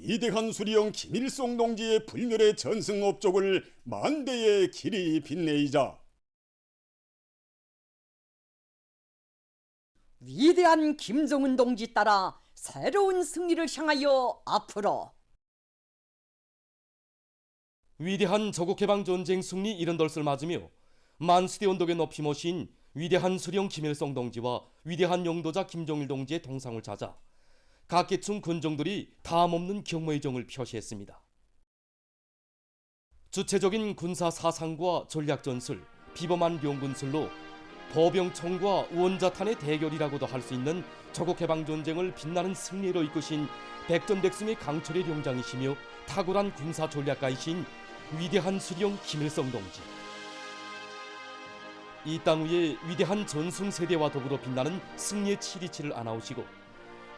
위대한 수령 김일성 동지의 불멸의 전승 업적을 만대에 길이 빛내이자 위대한 김정은 동지 따라 새로운 승리를 향하여 앞으로 위대한 조국해방전쟁 승리 70돌을 맞으며 만수대 언덕에 높이 모신 위대한 수령 김일성 동지와 위대한 용도자 김정일 동지의 동상을 찾아 각계층 군종들이 다함없는 경모의 정을 표시했습니다. 주체적인 군사 사상과 전략 전술, 비범한 병군술로 보병청과 원자탄의 대결이라고도 할 수 있는 조국해방전쟁을 빛나는 승리로 이끄신 백전백승의 강철의 용장이시며 탁월한 군사 전략가이신 위대한 수령 김일성 동지. 이 땅 위에 위대한 전승 세대와 더불어 빛나는 승리의 칠이치를 안아오시고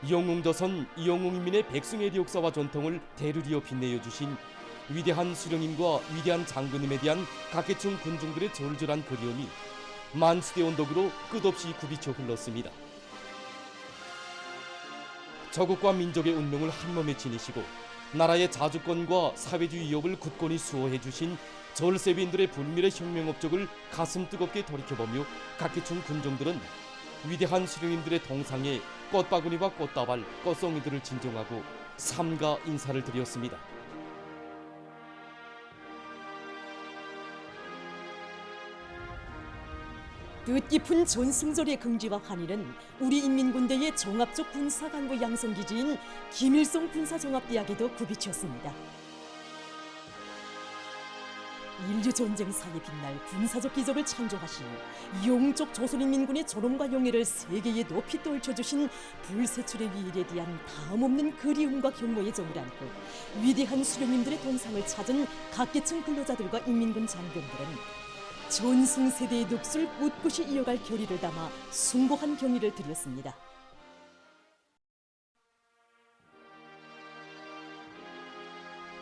영웅조선 영웅인민의 백승의 역사와 전통을 대르리어 빛내어 주신 위대한 수령님과 위대한 장군님에 대한 각계층 군중들의 절절한 그리움이 만수대 언덕으로 끝없이 굽이쳐 흘렀습니다. 조국과 민족의 운명을 한몸에 지니시고 나라의 자주권과 사회주의 위협을 굳건히 수호해 주신 절세비인들의 불멸의 혁명 업적을 가슴 뜨겁게 돌이켜보며 각계층 군종들은 위대한 수령님들의 동상에 꽃바구니와 꽃다발, 꽃송이들을 진정하고 삼가 인사를 드렸습니다. 뜻깊은 전승절의 긍지와 환희는 우리 인민군대의 종합적 군사간부 양성기지인 김일성 군사종합대학에도 굽이쳤습니다. 인류전쟁사에 빛날 군사적 기적을 창조하신 영적 조선인민군의 존엄과 영예를 세계에 높이 떨쳐주신 불세출의 위일에 대한 다음없는 그리움과 경모의 정을 안고 위대한 수령님들의 동상을 찾은 각계층 근로자들과 인민군 장병들은 전승세대의 넋을 꿋꿋이 이어갈 결의를 담아 숭고한 경의를 드렸습니다.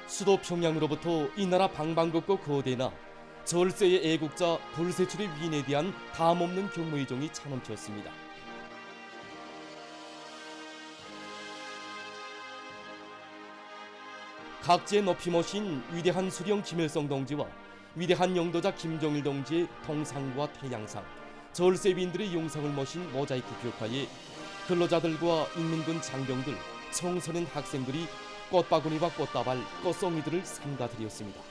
수도 평양으로부터 이 나라 방방곡곡 거대나 절세의 애국자 불세출의 위인에 대한 다함없는 경모의 정이 차넘쳤습니다. 각지에 높이 모신 위대한 수령 김일성 동지와 위대한 영도자 김정일 동지의 동상과 태양상, 절세위인들의 용상을 모신 모자이크 벽화에 근로자들과 인민군 장병들, 청소년 학생들이 꽃바구니와 꽃다발, 꽃송이들을 삼가드렸습니다.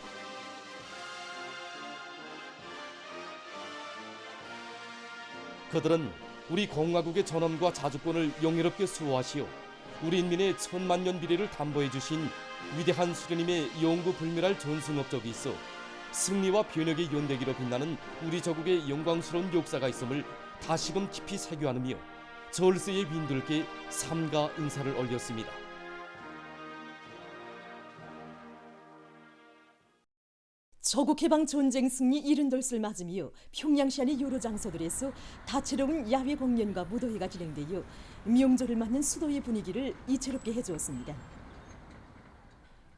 그들은 우리 공화국의 전엄과 자주권을 영예롭게 수호하시어 우리 인민의 천만년 미래를 담보해 주신 위대한 수령님의 영구 불멸할 전승 업적이 있어 승리와 변혁의 연대기로 빛나는 우리 조국의 영광스러운 역사가 있음을 다시금 깊이 새겨안으며 절세의 위인들께 삼가 인사를 올렸습니다. 조국해방 전쟁 승리 70돌을 맞으며 평양시 안의 여러 장소들에서 다채로운 야외 공연과 무도회가 진행되어 명절을 맞는 수도의 분위기를 이채롭게 해주었습니다.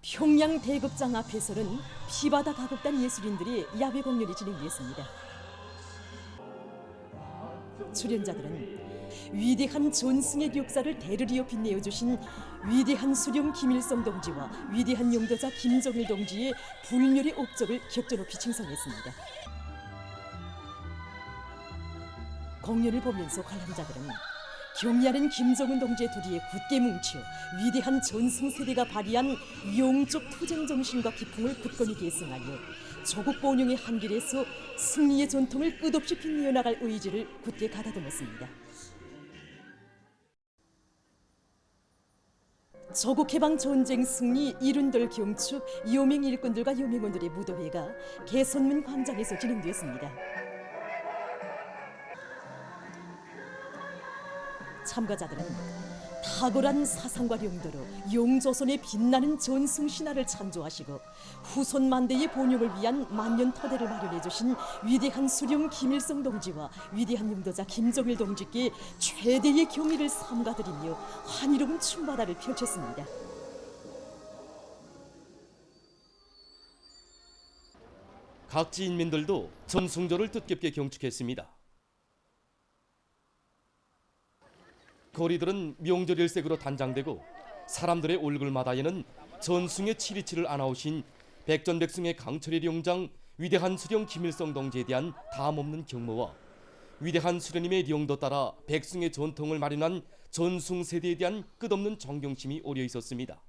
평양 대극장 앞에서는 피바다 가곡단 예술인들의 야외 공연이 진행되었습니다. 출연자들은 위대한 전승의 역사를 대르리어 빛내어 주신 위대한 수령 김일성 동지와 위대한 용도자 김정일 동지의 불멸의 업적을 격조높이 칭송했습니다. 공연을 보면서 관람자들은 경의하는 김정은 동지의 도리에 굳게 뭉쳐 위대한 전승 세대가 발휘한 영적 투쟁 정신과 기풍을 굳건히 계승하여 조국 번영의 한길에서 승리의 전통을 끝없이 빛내어 나갈 의지를 굳게 가다듬었습니다. 조국해방 전쟁 승리 70돌 경축 여명 일꾼들과 여명원들의 무도회가 개선문 광장에서 진행되었습니다. 참가자들은 탁월한 사상과 용도로 영조선의 빛나는 전승 신화를 찬조하시고 후손 만대의 번영을 위한 만년 터대를 마련해 주신 위대한 수령 김일성 동지와 위대한 용도자 김정일 동지께 최대의 경의를 삼가드리며 환희로운 춤바다를 펼쳤습니다. 각지 인민들도 전승절을 뜻깊게 경축했습니다. 거리들은 명절 일색으로 단장되고 사람들의 얼굴마다에는 전승의 치리치를 안아오신 백전백승의 강철의 령장 위대한 수령 김일성 동지에 대한 다함없는 경모와 위대한 수령님의 령도 따라 백승의 전통을 마련한 전승 세대에 대한 끝없는 존경심이 오려 있었습니다.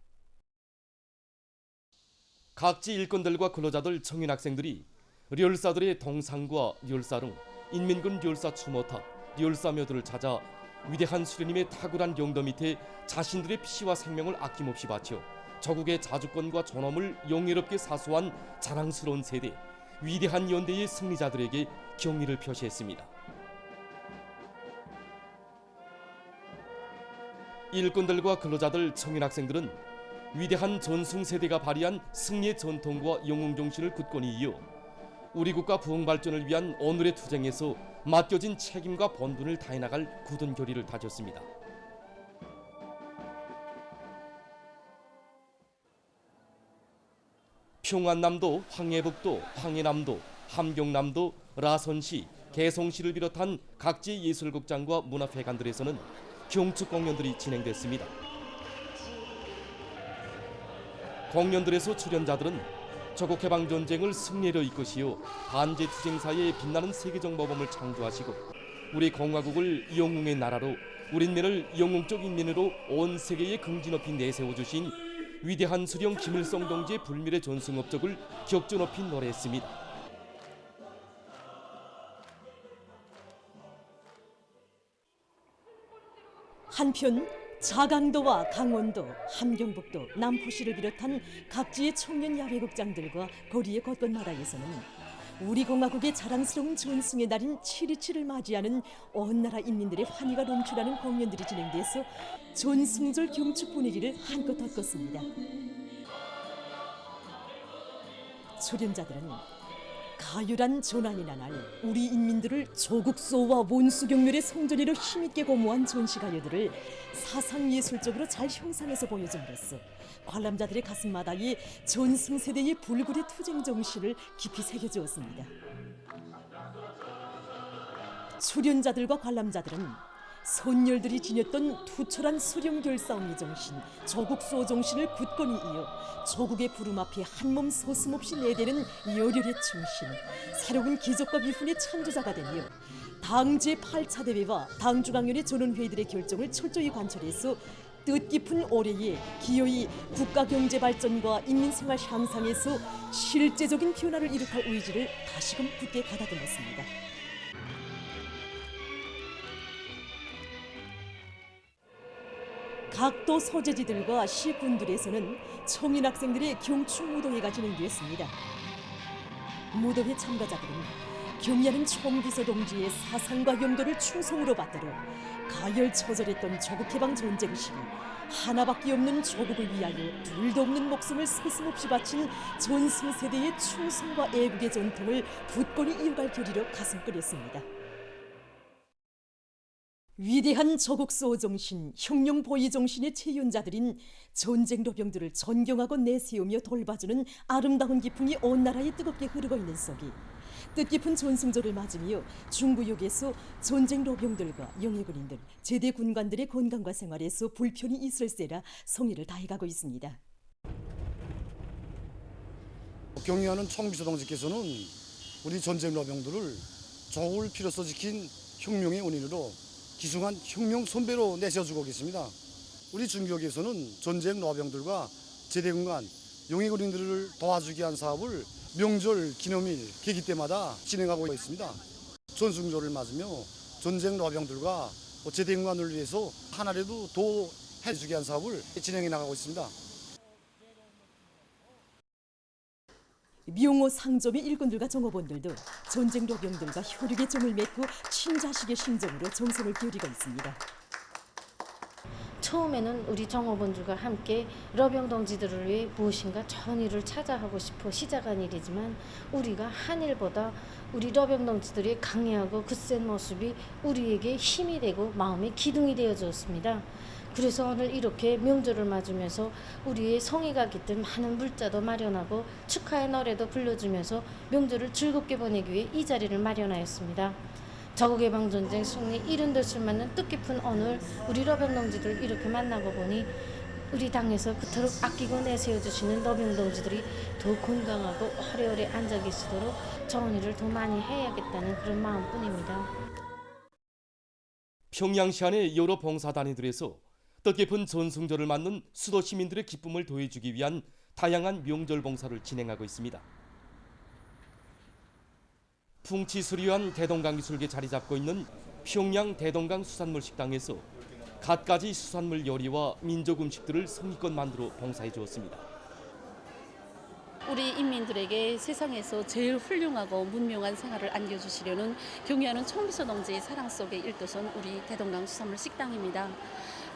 각지 일꾼들과 근로자들, 청년 학생들이 렬사들의 동상과 렬사릉, 인민군 렬사 추모탑, 렬사묘들을 찾아 위대한 수령님의 탁월한 영도 밑에 자신들의 피와 생명을 아낌없이 바쳐 조국의 자주권과 존엄을 영예롭게 사수한 자랑스러운 세대, 위대한 연대의 승리자들에게 경의를 표시했습니다. 일꾼들과 근로자들, 청년 학생들은 위대한 전승 세대가 발휘한 승리의 전통과 영웅 정신을 굳건히 이어 우리 국가 부흥 발전을 위한 오늘의 투쟁에서 맡겨진 책임과 본분을 다해나갈 굳은 결의를 다졌습니다. 평안남도, 황해북도, 황해남도, 함경남도, 라선시, 개성시를 비롯한 각지 예술극장과 문화회관들에서는 경축 공연들이 진행됐습니다. 공연들에서 출연자들은 조국해방전쟁을 승리로 이끄시어 반제투쟁사의 빛나는 세계적 모범을 창조하시고 우리 공화국을 영웅의 나라로, 우린민을 영웅적 인민으로 온 세계에 긍지 높이 내세워주신 위대한 수령 김일성 동지의 불멸의 전승 업적을 격조 높이 노래했습니다. 한편 자강도와 강원도, 함경북도, 남포시를 비롯한 각지의 청년 야외극장들과 거리의 곳곳마다에서는 우리 공화국의 자랑스러운 전승의 날인 7.27을 맞이하는 온 나라 인민들의 환희가 넘쳐나는 공연들이 진행돼서 전승절 경축 분위기를 한껏 돋궜습니다. 출연자들은 가열한 전환이나 날 우리 인민들을 조국수호와 원수경멸의 성전으로 힘있게 고무한 전시가요들을 사상예술적으로 잘 형상해서 보여줌으로써 관람자들의 가슴마다에 전승세대의 불굴의 투쟁 정신을 깊이 새겨주었습니다. 출연자들과 관람자들은 선열들이 지녔던 투철한 수령결사옹의 정신, 조국수호 정신을 굳건히 이어 조국의 부름 앞에 한몸 서슴없이 내대는 열혈의 충신, 새로운 기적과 비훈의 창조자가 되며 당 제8차 대회와 당 중앙위원회 전원회의들의 결정을 철저히 관철해서 뜻깊은 올해에 기어이 국가 경제 발전과 인민 생활 향상에서 실제적인 변화를 이룩할 의지를 다시금 굳게 가다듬었습니다. 각도 소재지들과 시군들에서는 청인 학생들의 경축 무도회가 진행되었습니다. 무도회 참가자들은 경의하는 총비서 동지의 사상과 영도를 충성으로 받들어 가열처절했던 조국해방 전쟁 시기 하나밖에 없는 조국을 위하여 둘도 없는 목숨을 서슴없이 바친 전승세대의 충성과 애국의 전통을 굳건히 이어갈 결의로 가슴 끓였습니다. 위대한 조국수호 정신, 혁명 보위 정신의 체윤자들인 전쟁 로병들을 존경하고 내세우며 돌봐주는 아름다운 기풍이 온 나라에 뜨겁게 흐르고 있는 속이 뜻깊은 전승절을 맞으며 중구역에서 전쟁 로병들과 영예군인들, 제대 군관들의 건강과 생활에서 불편이 있을세라 성의를 다해가고 있습니다. 경의하는 총비서 동지께서는 우리 전쟁 로병들을 조국을 필요서 지킨 혁명의 원인으로 기승한 혁명 선배로 내세워주고 계십니다. 우리 중구역에서는 전쟁 로병들과 제대군관, 영예군인들을 도와주기 위한 사업을 명절, 기념일, 계기 때마다 진행하고 있습니다. 전승절을 맞으며 전쟁 로병들과 제대군관을 위해서 하나라도 더 해주기 위한 사업을 진행해 나가고 있습니다. 명호 상점의 일꾼들과 종업원들도 전쟁 로병들과 혈육의 정을 맺고 친자식의 심정으로 정성을 기울이고 있습니다. 처음에는 우리 종업원들과 함께 로병 동지들을 위해 무엇인가 좋은 일을 찾아하고 싶어 시작한 일이지만 우리가 한 일보다 우리 로병 동지들의 강해하고 굳센 모습이 우리에게 힘이 되고 마음의 기둥이 되어 주었습니다. 그래서 오늘 이렇게 명절을 맞으면서 우리의 성의가 깃든 많은 물자도 마련하고 축하의 노래도 불러주면서 명절을 즐겁게 보내기 위해 이 자리를 마련하였습니다. 조국해방전쟁 승리 70돌을 맞는 뜻깊은 오늘 우리 로병 동지들 이렇게 만나고 보니 우리 당에서 그토록 아끼고 내세워주시는 러병 동지들이 더 건강하고 오래오래 앉아 계시도록 좋은 일을 더 많이 해야겠다는 그런 마음뿐입니다. 평양시 안의 여러 봉사단위들에서 뜻깊은 전승절을 맞는 수도 시민들의 기쁨을 더해주기 위한 다양한 명절 봉사를 진행하고 있습니다. 풍치수려한 대동강 기슭에 자리 잡고 있는 평양 대동강 수산물 식당에서 갖가지 수산물 요리와 민족 음식들을 성의껏 만들어 봉사해 주었습니다. 우리 인민들에게 세상에서 제일 훌륭하고 문명한 생활을 안겨주시려는 경의하는 청비서 동지의 사랑 속의 일도선 우리 대동강 수산물 식당입니다.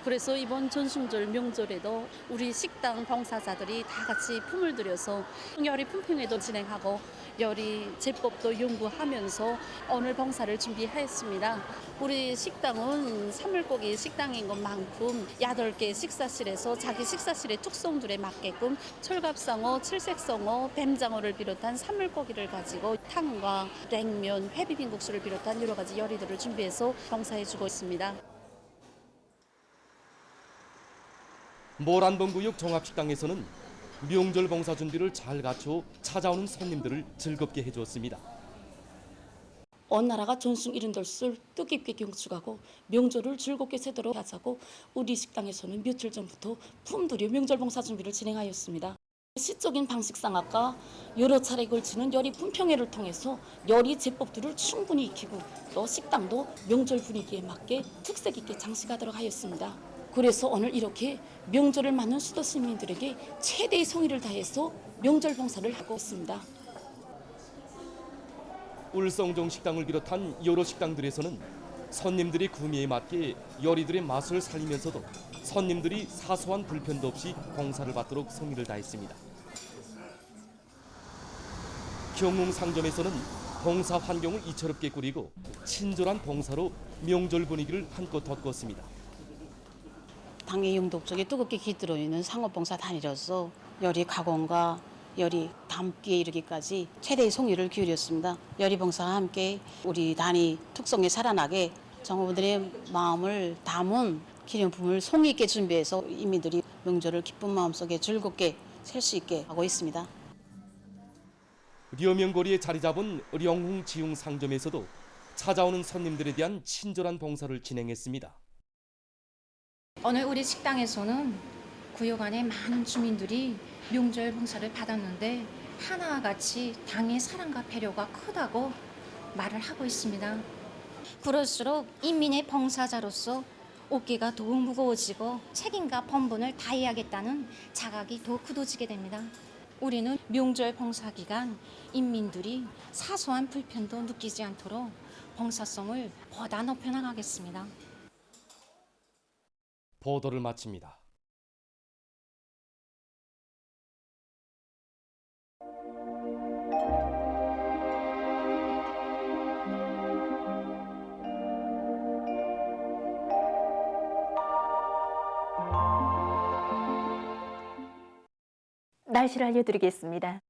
그래서 이번 전승절 명절에도 우리 식당 봉사자들이 다 같이 품을 들여서 요리 품평회도 진행하고 요리 제법도 연구하면서 오늘 봉사를 준비하였습니다. 우리 식당은 사물고기 식당인 것만큼 8개 식사실에서 자기 식사실의 특성들에 맞게끔 철갑상어, 칠색성어, 뱀장어를 비롯한 사물고기를 가지고 탕과 냉면, 회비빔국수를 비롯한 여러 가지 요리들을 준비해서 봉사해주고 있습니다. 모란봉구역 종합식당에서는 명절 봉사 준비를 잘 갖춰 찾아오는 손님들을 즐겁게 해주었습니다. 어느 나라가 전승 이른들을 뜻깊게 경축하고 명절을 즐겁게 새도록 하자고 우리 식당에서는 며칠 전부터 품들여 명절 봉사 준비를 진행하였습니다. 시적인 방식상학과 여러 차례 걸치는 요리 품평회를 통해서 요리 제법들을 충분히 익히고 또 식당도 명절 분위기에 맞게 특색 있게 장식하도록 하였습니다. 그래서 오늘 이렇게 명절을 맞는 수도 시민들에게 최대의 성의를 다해서 명절 봉사를 하고 있습니다. 울성종 식당을 비롯한 여러 식당들에서는 손님들의 구매에 맞게 요리들의 맛을 살리면서도 손님들이 사소한 불편도 없이 봉사를 받도록 성의를 다했습니다. 경웅상점에서는 봉사 환경을 이채롭게 꾸리고 친절한 봉사로 명절 분위기를 한껏 돋궜습니다. 당의 용도 쪽에 뜨겁게 기들어 있는 상업봉사 단위로서 요리 가공과 요리 담기에 이르기까지 최대의 성의를 기울였습니다. 요리봉사와 함께 우리 단위 특성이 살아나게 정부들의 마음을 담은 기념품을 성의 있게 준비해서 인민들이 명절을 기쁜 마음속에 즐겁게 살 수 있게 하고 있습니다. 려명거리에 자리 잡은 령홍 지웅 상점에서도 찾아오는 손님들에 대한 친절한 봉사를 진행했습니다. 오늘 우리 식당에서는 구역 안에 많은 주민들이 명절 봉사를 받았는데 하나와 같이 당의 사랑과 배려가 크다고 말을 하고 있습니다. 그럴수록 인민의 봉사자로서 어깨가 더욱 무거워지고 책임과 본분을 다해야겠다는 자각이 더 굳어지게 됩니다. 우리는 명절 봉사 기간 인민들이 사소한 불편도 느끼지 않도록 봉사성을 보다 높여나가겠습니다. 보도를 마칩니다. 날씨를 알려드리겠습니다.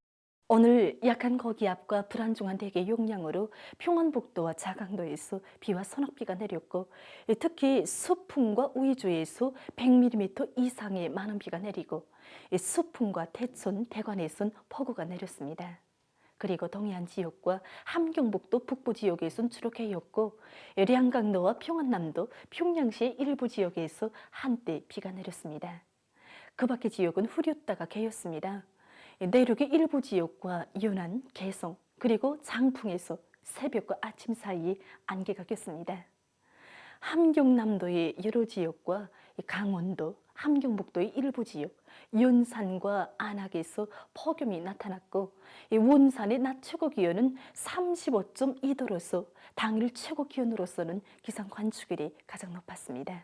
오늘 약한 거기압과 불안정한 대기 용량으로 평안북도와 자강도에서 비와 소낙비가 내렸고 특히 수풍과 우이주에서 100mm 이상의 많은 비가 내리고 수풍과 태촌, 대관에선 폭우가 내렸습니다. 그리고 동해안 지역과 함경북도 북부 지역에선 추록해였고 량강도와 평안남도, 평양시의 일부 지역에서 한때 비가 내렸습니다. 그 밖의 지역은 흐렸다가 개였습니다. 내륙의 일부 지역과 연안, 개성, 그리고 장풍에서 새벽과 아침 사이에 안개가 꼈습니다. 함경남도의 여러 지역과 강원도, 함경북도의 일부 지역, 연산과 안악에서 폭염이 나타났고 원산의 낮 최고 기온은 35.2도로서 당일 최고 기온으로서는 기상 관측일이 가장 높았습니다.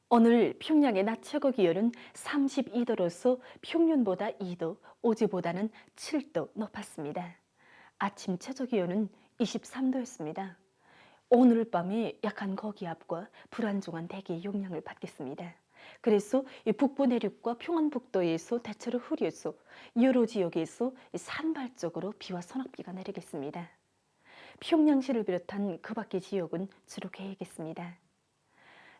오늘 평양의 낮 최고 기온은 32도로서 평년보다 2도, 어제보다는 7도 높았습니다. 아침 최저 기온은 23도였습니다. 오늘 밤에 약한 거기압과 불안정한 대기의 영향을 받겠습니다. 그래서 북부 내륙과 평안북도에서 대체로 흐려서 여러 지역에서 산발적으로 비와 소낙비가 내리겠습니다. 평양시를 비롯한 그 밖의 지역은 주로 개겠습니다.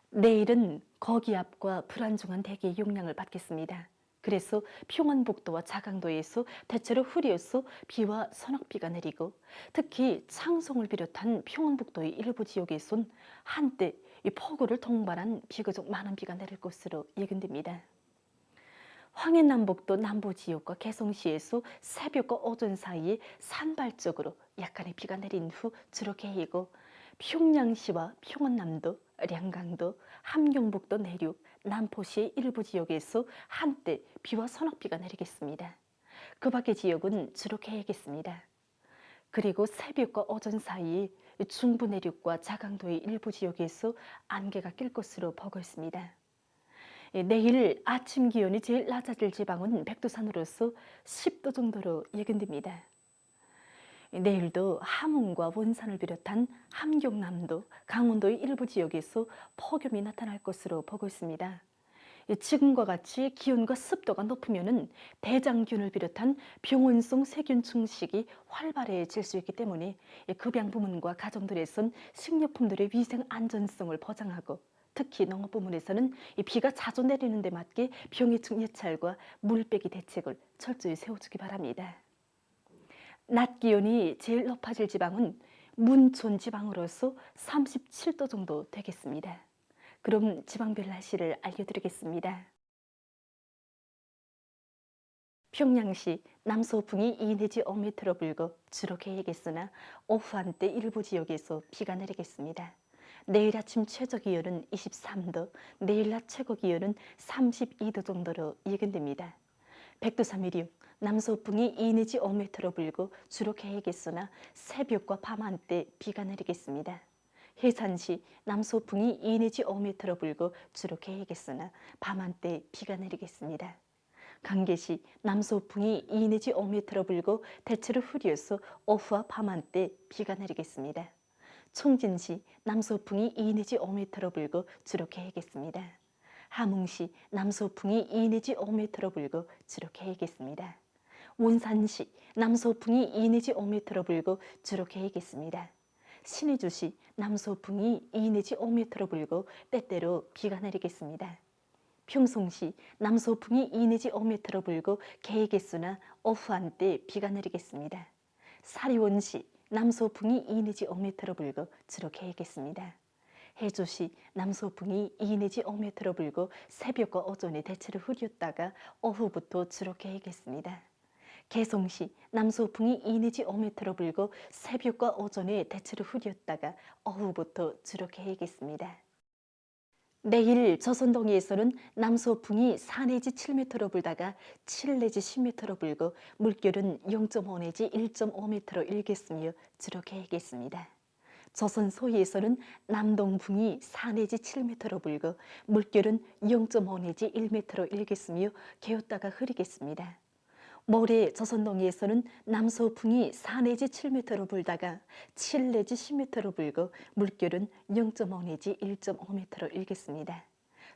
내일은 거기압과 불안정한 대기의 영향을 받겠습니다. 그래서 평안북도와 자강도에서 대체로 흐려서 비와 서낙비가 내리고 특히 창성을 비롯한 평안북도의 일부 지역에선 한때 이 폭우를 동반한 비교적 많은 비가 내릴 것으로 예견됩니다. 황해남북도 남부 지역과 개성시에서 새벽과 오전 사이에 산발적으로 약간의 비가 내린 후 주로 개이고 평양시와 평안남도, 량강도, 함경북도 내륙, 남포시의 일부 지역에서 한때 비와 서낙비가 내리겠습니다. 그 밖의 지역은 주로 개이겠습니다. 그리고 새벽과 오전 사이에 중부 내륙과 자강도의 일부 지역에서 안개가 낄 것으로 보고 있습니다. 내일 아침 기온이 제일 낮아질 지방은 백두산으로서 10도 정도로 예견됩니다. 내일도 함흥과 원산을 비롯한 함경남도, 강원도의 일부 지역에서 폭염이 나타날 것으로 보고 있습니다. 지금과 같이 기온과 습도가 높으면 대장균을 비롯한 병원성 세균 증식이 활발해질 수 있기 때문에 급양 부문과 가정들에선 식료품들의 위생 안전성을 보장하고 특히 농업 부문에서는 비가 자주 내리는 데 맞게 병해충 예찰과 물빼기 대책을 철저히 세워주기 바랍니다. 낮 기온이 제일 높아질 지방은 문촌 지방으로서 37도 정도 되겠습니다. 그럼 지방별 날씨를 알려드리겠습니다. 평양시 남서풍이 2 내지 5m 불고 주로 개이겠으나 오후 한때 일부 지역에서 비가 내리겠습니다. 내일 아침 최저 기온은 23도, 내일 낮 최고 기온은 32도 정도로 예견됩니다. 백두산 위륙, 남서풍이 2 내지 5m로 불고 주로 개이겠으나 새벽과 밤 한때 비가 내리겠습니다. 해산시 남서풍이 2 내지 5m로 불고 주로 개이겠으나 밤 한때 비가 내리겠습니다. 강계시 남서풍이 2 내지 5m로 불고 대체로 흐려서 오후와 밤 한때 비가 내리겠습니다. 총진시 남서풍이 2 내지 5m로 불고 주로 개이겠습니다. 함흥시 남서풍이 2 내지 5m로 불고 주로 개이겠습니다. 원산시 남서풍이 2 내지 5m로 불고 주로 개이겠습니다. 신의주시 남서풍이 2 내지 5m로 불고 때때로 비가 내리겠습니다. 평송시 남서풍이 2 내지 5m로 불고 개이겠으나 오후 한때 비가 내리겠습니다. 사리원시 남서풍이 2 내지 5m로 불고 주로 개이겠습니다. 해주시 남서풍이 2 내지 5m로 불고 새벽과 오전에 대체로 흐렸다가 오후부터 주로 개이겠습니다. 개성시 남서풍이 2 내지 5m로 불고 새벽과 오전에 대체로 흐렸다가 오후부터 주로 개이겠습니다. 내일 조선동해에서는 남서풍이 4 내지 7m로 불다가 7 내지 10m로 불고 물결은 0.5 내지 1.5m로 일겠으며 주로 개이겠습니다. 조선 소해에서는 남동풍이 4 내지 7m로 불고 물결은 0.5 내지 1m로 일겠으며 개었다가 흐리겠습니다. 모레 조선동해에서는 남서풍이 4 내지 7m로 불다가 7 내지 10m로 불고 물결은 0.5 내지 1.5m로 일겠습니다.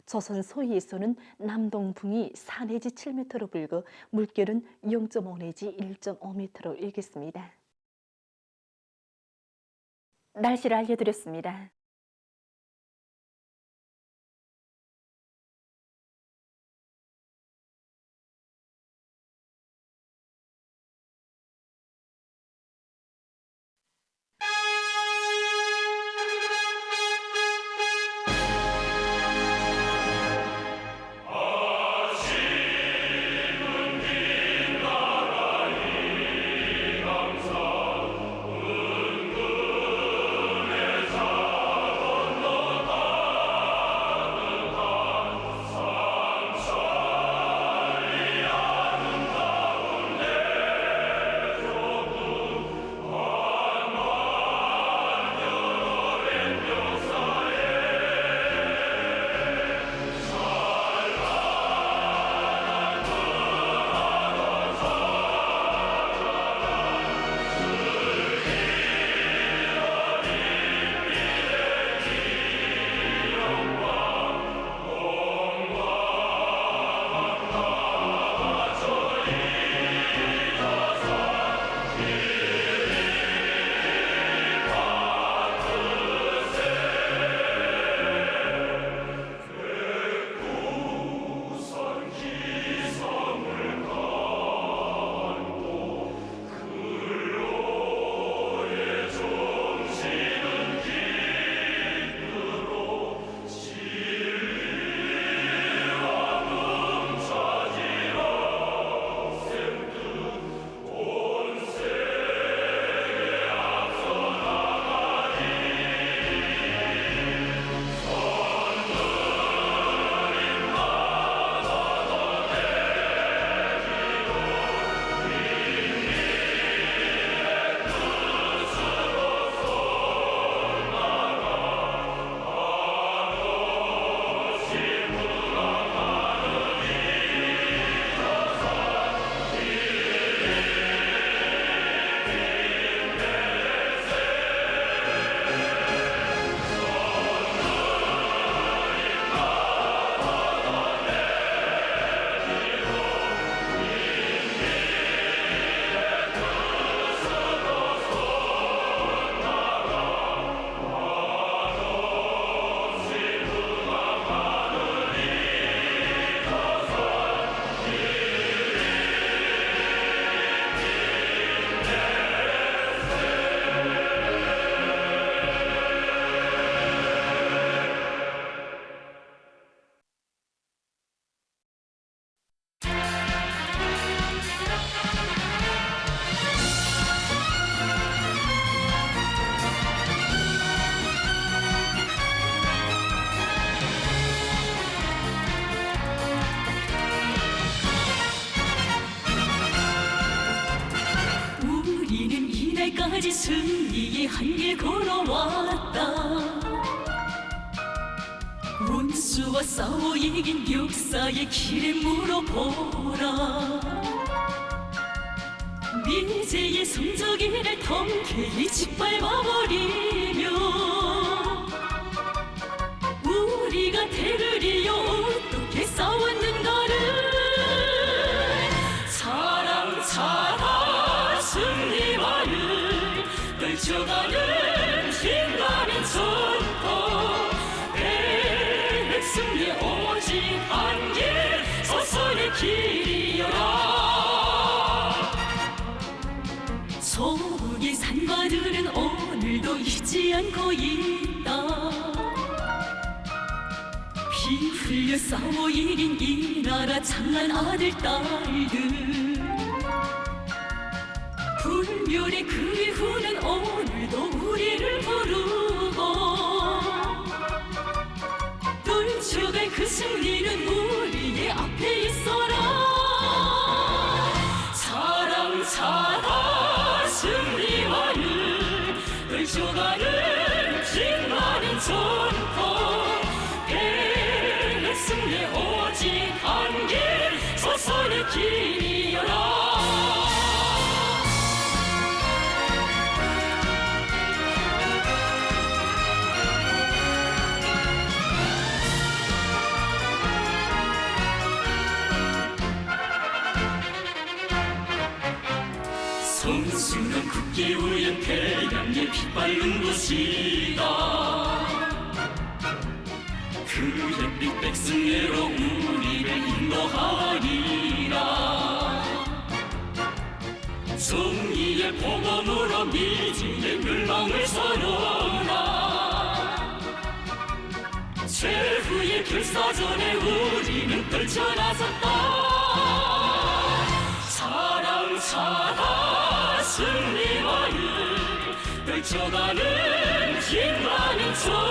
조선 소해에서는 남동풍이 4 내지 7m로 불고 물결은 0.5 내지 1.5m로 일겠습니다. 날씨를 알려드렸습니다. 끝까지 승리의 한길 걸어왔다. 원수와 싸워 이긴 역사의 길에 물어보라. 미제의 성적이를 통쾌히 짓밟아버리며 우리가 대를 이어 어떻게 싸웠는가를 차랑차랑 승리와를 떨쳐가는 빛나는 전통. 백승리 오직 한 길 서선의 길이여라. 속의 산과들은 오늘도 잊지 않고 있다. 피 흘려 싸워 이긴 이 나라 장한 아들 딸들. 불멸의 그 이후는 오늘도 우리를 부르고 떨쳐갈 그 승리는 우리의 앞에 있어라. 차랑차랑 승리와를 떨쳐가는 빛나는 전통. 백승리 오직 한 길 서선의 길이여라. 성수는 국기 위에 태양의 빛바른 곳이다. 그 햇빛 백승리로 우리를 인도하리라. 정의의 복음으로 미지의 멸망을 선언하. 최후의 결사전에 우리는 떨쳐나섰다. 차랑차랑 승리와를 떨쳐가는 빛나는 전